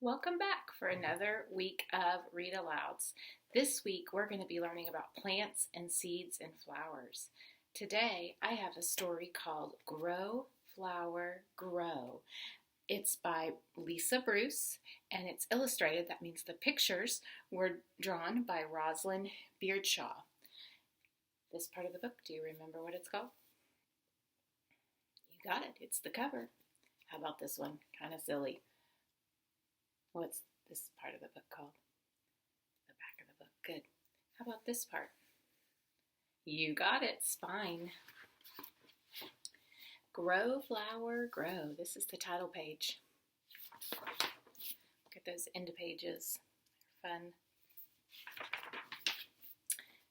Welcome back for another week of Read Alouds. This week we're going to be learning about plants and seeds and flowers. Today I have a story called Grow, Flower, Grow. It's by Lisa Bruce and it's illustrated. That means the pictures were drawn by Rosalind Beardshaw. This part of the book, do you remember what it's called? You got it. It's the cover. How about this one? Kind of silly. What's this part of the book called? The back of the book. Good. How about this part? You got it. Spine. Grow, flower, grow. This is the title page. Look at those end pages. They're fun.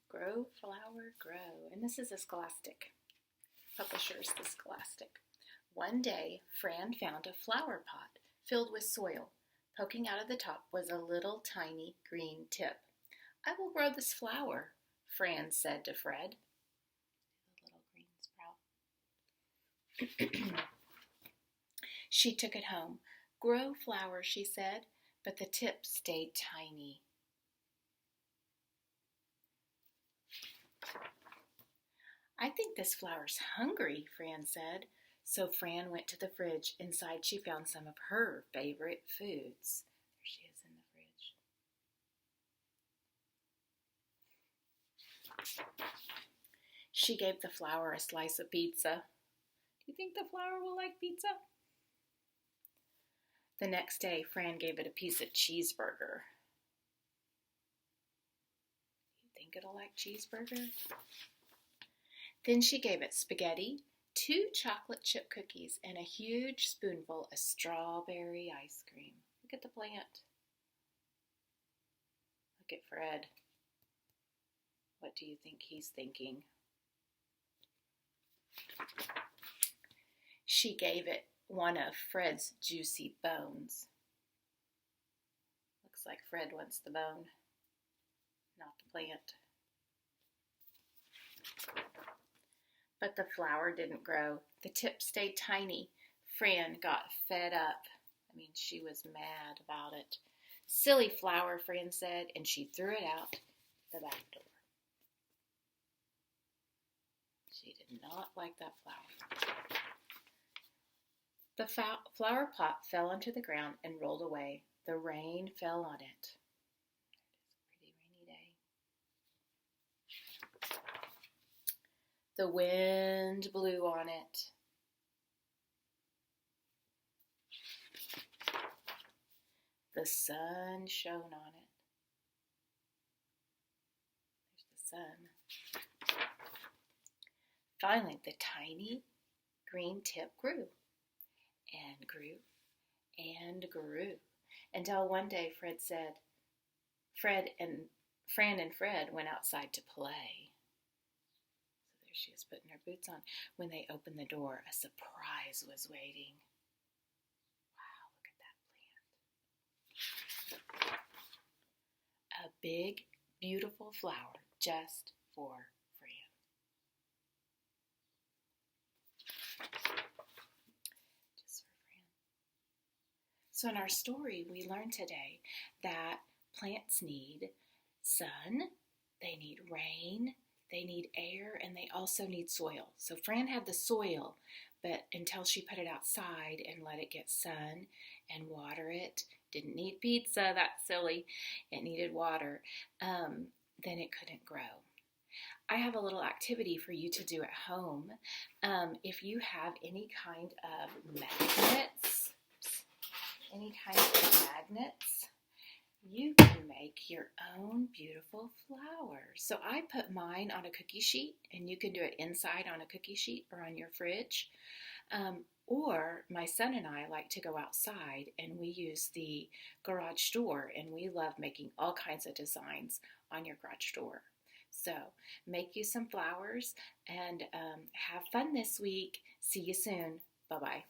Grow, flower, grow. And this is a Scholastic. Publisher is the Scholastic. One day, Fran found a flower pot filled with soil. Poking out of the top was a little tiny green tip. "I will grow this flower," Fran said to Fred. The little green sprout. She took it home. "Grow, flower," she said, but the tip stayed tiny. "I think this flower's hungry," Fran said. So Fran went to the fridge. Inside she found some of her favorite foods. There she is in the fridge. She gave the flower a slice of pizza. Do you think the flower will like pizza? The next day, Fran gave it a piece of cheeseburger. You think it'll like cheeseburger? Then she gave it spaghetti, 2 chocolate chip cookies, and a huge spoonful of strawberry ice cream. Look at the plant. Look at Fred. What do you think he's thinking? She gave it one of Fred's juicy bones. Looks like Fred wants the bone, not the plant. But the flower didn't grow. The tip stayed tiny. Fran got fed up. She was mad about it. "Silly flower," Fran said, and she threw it out the back door. She did not like that flower. The flower pot fell onto the ground and rolled away. The rain fell on it. It is a pretty rainy day. The wind blew on it. The sun shone on it. There's the sun. Finally, the tiny green tip grew and grew and grew until one day Fran and Fred went outside to play. She was putting her boots on. When they opened the door, a surprise was waiting. Wow, look at that plant. A big, beautiful flower just for Fran. Just for Fran. So in our story, we learned today that plants need sun, they need rain, they need air, and they also need soil. So Fran had the soil, but until she put it outside and let it get sun and water it, didn't need pizza, that's silly, it needed water, then it couldn't grow. I have a little activity for you to do at home. If you have any kind of magnets, you can make your own beautiful flowers. So I put mine on a cookie sheet, and you can do it inside on a cookie sheet or on your fridge. Or my son and I like to go outside, and we use the garage door, and we love making all kinds of designs on your garage door. So make you some flowers and have fun this week. See you soon. Bye-bye.